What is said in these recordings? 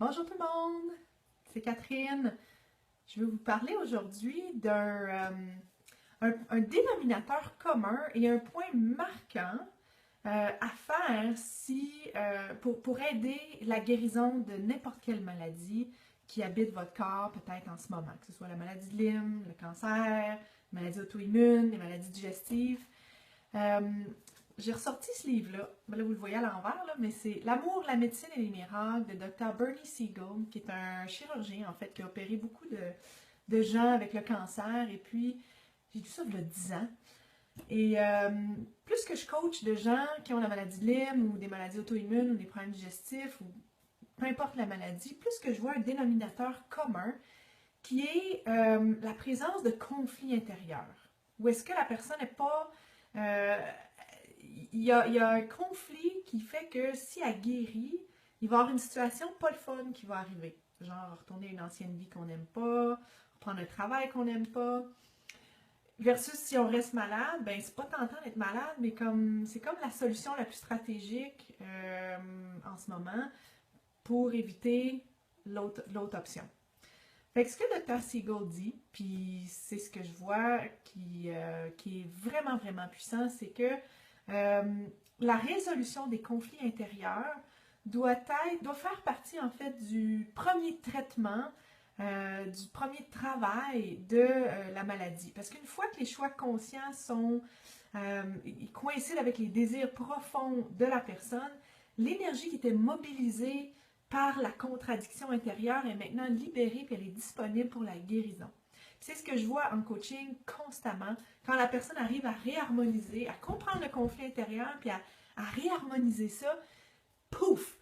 Bonjour tout le monde, c'est Catherine. Je vais vous parler aujourd'hui d'un dénominateur commun et un point marquant à faire pour aider la guérison de n'importe quelle maladie qui habite votre corps peut-être en ce moment, que ce soit la maladie de Lyme, le cancer, les maladies auto-immunes, les maladies digestives. Euh, j'ai ressorti ce livre-là. Ben là, vous le voyez à l'envers, là, mais c'est L'amour, la médecine et les miracles de Dr. Bernie Siegel, qui est un chirurgien, en fait, qui a opéré beaucoup de gens avec le cancer. Et puis, j'ai lu ça il y a 10 ans. Et plus que je coach de gens qui ont la maladie de Lyme ou des maladies auto-immunes ou des problèmes digestifs ou peu importe la maladie, plus que je vois un dénominateur commun qui est la présence de conflits intérieurs. Où est-ce que la personne n'est pas... euh, il y a un conflit qui fait que si elle guérit, il va y avoir une situation pas le fun qui va arriver. Genre retourner à une ancienne vie qu'on n'aime pas, reprendre un travail qu'on n'aime pas. Versus si on reste malade, ben c'est pas tentant d'être malade, mais c'est comme la solution la plus stratégique en ce moment pour éviter l'autre option. Fait que ce que le Dr. Siegel dit, puis c'est ce que je vois qui est vraiment, vraiment puissant, c'est que euh, la résolution des conflits intérieurs doit faire partie en fait du premier traitement, du premier travail de la maladie. Parce qu'une fois que les choix conscients ils coïncident avec les désirs profonds de la personne, l'énergie qui était mobilisée par la contradiction intérieure est maintenant libérée et elle est disponible pour la guérison. C'est ce que je vois en coaching constamment, quand la personne arrive à réharmoniser, à comprendre le conflit intérieur, puis à réharmoniser ça, pouf,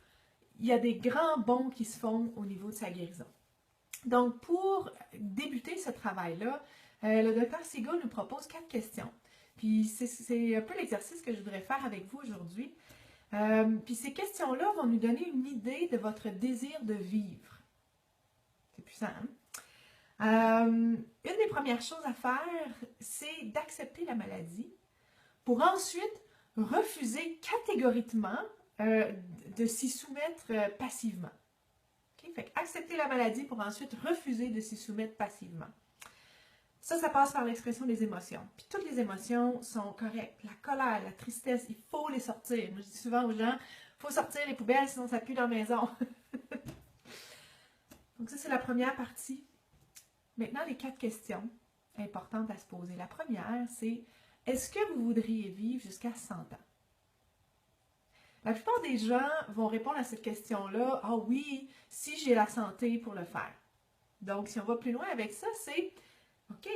il y a des grands bonds qui se font au niveau de sa guérison. Donc, pour débuter ce travail-là, le Dr. Siegel nous propose 4 questions. Puis, c'est un peu l'exercice que je voudrais faire avec vous aujourd'hui. Puis, ces questions-là vont nous donner une idée de votre désir de vivre. C'est puissant, hein? Une des premières choses à faire, c'est d'accepter la maladie pour ensuite refuser catégoriquement de s'y soumettre passivement. Okay? Fait accepter la maladie pour ensuite refuser de s'y soumettre passivement. Ça passe par l'expression des émotions. Puis toutes les émotions sont correctes. La colère, la tristesse, il faut les sortir. Moi, je dis souvent aux gens, il faut sortir les poubelles, sinon ça pue dans la maison. Donc ça, c'est la première partie. Maintenant, les 4 questions importantes à se poser. La première, c'est est-ce que vous voudriez vivre jusqu'à 100 ans? La plupart des gens vont répondre à cette question-là, ah oui, si j'ai la santé pour le faire. Donc, si on va plus loin avec ça, c'est, OK,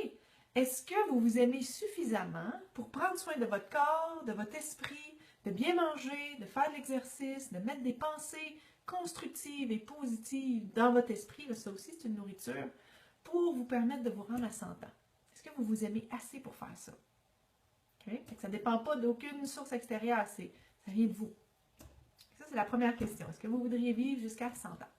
est-ce que vous vous aimez suffisamment pour prendre soin de votre corps, de votre esprit, de bien manger, de faire de l'exercice, de mettre des pensées constructives et positives dans votre esprit, là, ça aussi c'est une nourriture, pour vous permettre de vous rendre à 100 ans. Est-ce que vous vous aimez assez pour faire ça? Okay? Ça ne dépend pas d'aucune source extérieure, ça vient de vous. Ça, c'est la première question. Est-ce que vous voudriez vivre jusqu'à 100 ans?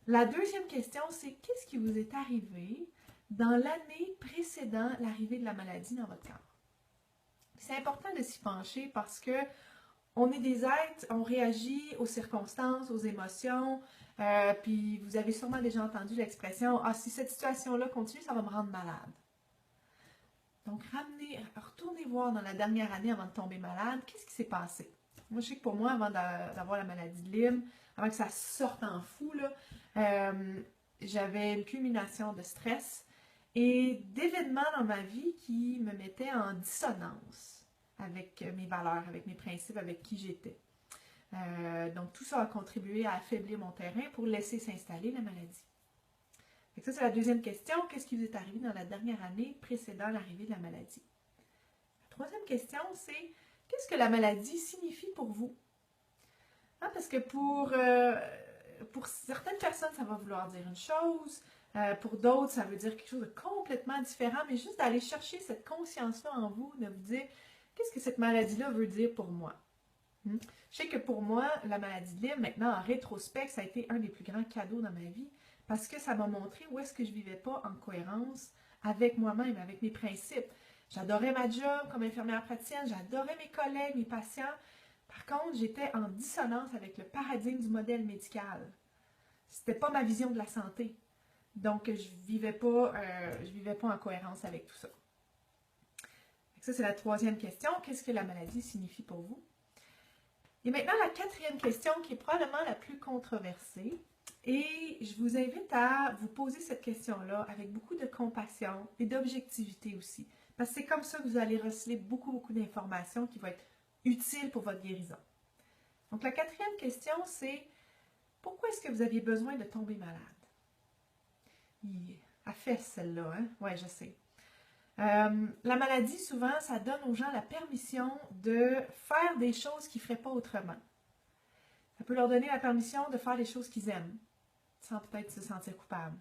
La deuxième question, c'est qu'est-ce qui vous est arrivé dans l'année précédant l'arrivée de la maladie dans votre corps? C'est important de s'y pencher parce que on est des êtres, on réagit aux circonstances, aux émotions, puis vous avez sûrement déjà entendu l'expression « Ah, si cette situation-là continue, ça va me rendre malade. » Donc, retournez voir dans la dernière année avant de tomber malade, qu'est-ce qui s'est passé? Moi, je sais que pour moi, avant d'avoir la maladie de Lyme, avant que ça sorte en fou, j'avais une culmination de stress et d'événements dans ma vie qui me mettaient en dissonance avec mes valeurs, avec mes principes, avec qui j'étais. Donc, tout ça a contribué à affaiblir mon terrain pour laisser s'installer la maladie. Et ça, c'est la deuxième question. Qu'est-ce qui vous est arrivé dans la dernière année précédant l'arrivée de la maladie? La troisième question, c'est qu'est-ce que la maladie signifie pour vous? Hein, parce que pour certaines personnes, ça va vouloir dire une chose. Pour d'autres, ça veut dire quelque chose de complètement différent. Mais juste d'aller chercher cette conscience-là en vous, de vous dire qu'est-ce que cette maladie-là veut dire pour moi? Je sais que pour moi, la maladie de Lyme, maintenant, en rétrospect, ça a été un des plus grands cadeaux dans ma vie parce que ça m'a montré où est-ce que je ne vivais pas en cohérence avec moi-même, avec mes principes. J'adorais ma job comme infirmière praticienne, j'adorais mes collègues, mes patients. Par contre, j'étais en dissonance avec le paradigme du modèle médical. c'était pas ma vision de la santé. Donc, je vivais pas en cohérence avec tout ça. Ça, c'est la troisième question. Qu'est-ce que la maladie signifie pour vous? Et maintenant, la quatrième question qui est probablement la plus controversée. Et je vous invite à vous poser cette question-là avec beaucoup de compassion et d'objectivité aussi. Parce que c'est comme ça que vous allez receler beaucoup d'informations qui vont être utiles pour votre guérison. Donc, la quatrième question, c'est pourquoi est-ce que vous aviez besoin de tomber malade? Elle fait celle-là, hein? Oui, je sais. La maladie, souvent, ça donne aux gens la permission de faire des choses qu'ils ne feraient pas autrement. Ça peut leur donner la permission de faire des choses qu'ils aiment, sans peut-être se sentir coupable.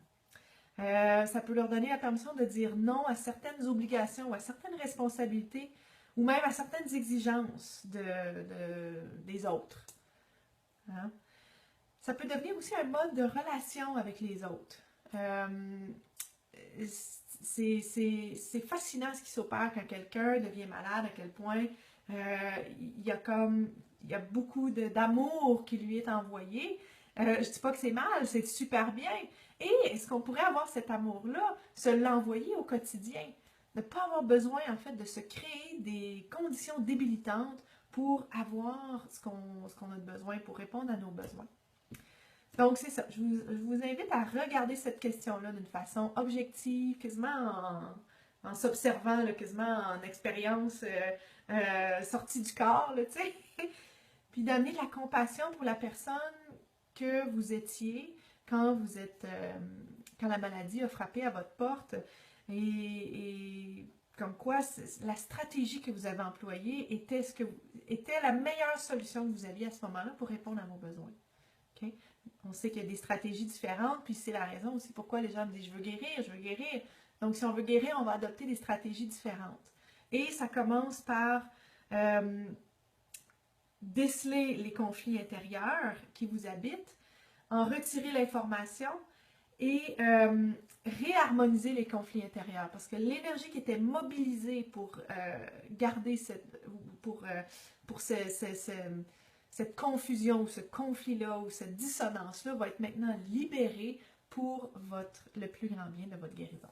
Ça peut leur donner la permission de dire non à certaines obligations ou à certaines responsabilités ou même à certaines exigences des autres. Hein? Ça peut devenir aussi un mode de relation avec les autres. C'est fascinant ce qui s'opère quand quelqu'un devient malade, à quel point il y a beaucoup d'amour qui lui est envoyé. Je ne dis pas que c'est mal, c'est super bien. Et est-ce qu'on pourrait avoir cet amour-là, se l'envoyer au quotidien? Ne pas avoir besoin, en fait, de se créer des conditions débilitantes pour avoir ce qu'on a besoin, pour répondre à nos besoins. Donc, c'est ça. Je vous invite à regarder cette question-là d'une façon objective, quasiment en s'observant, quasiment en expérience sortie du corps, tu sais. Puis d'amener de la compassion pour la personne que vous étiez quand la maladie a frappé à votre porte. Et comme quoi, la stratégie que vous avez employée était la meilleure solution que vous aviez à ce moment-là pour répondre à vos besoins. Okay? On sait qu'il y a des stratégies différentes, puis c'est la raison aussi pourquoi les gens me disent « je veux guérir, je veux guérir ». Donc, si on veut guérir, on va adopter des stratégies différentes. Et ça commence par déceler les conflits intérieurs qui vous habitent, en retirer l'information et réharmoniser les conflits intérieurs. Parce que l'énergie qui était mobilisée pour garder cette confusion, ce conflit-là ou cette dissonance-là va être maintenant libérée pour le plus grand bien de votre guérison.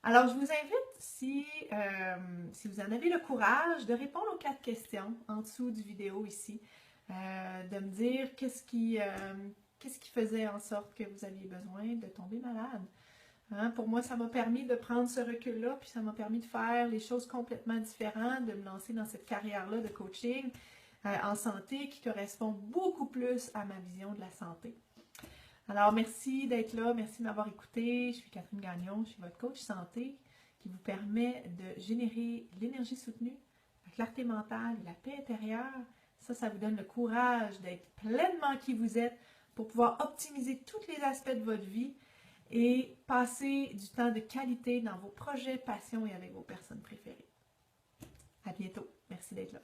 Alors, je vous invite, si vous en avez le courage, de répondre aux 4 questions en dessous du vidéo ici, de me dire qu'est-ce qui faisait en sorte que vous aviez besoin de tomber malade. Hein? Pour moi, ça m'a permis de prendre ce recul-là, puis ça m'a permis de faire les choses complètement différentes, de me lancer dans cette carrière-là de coaching en santé qui correspond beaucoup plus à ma vision de la santé. Alors, merci d'être là, merci de m'avoir écouté. Je suis Catherine Gagnon, je suis votre coach santé qui vous permet de générer l'énergie soutenue, la clarté mentale et la paix intérieure. Ça vous donne le courage d'être pleinement qui vous êtes pour pouvoir optimiser tous les aspects de votre vie et passer du temps de qualité dans vos projets, passions et avec vos personnes préférées. À bientôt. Merci d'être là.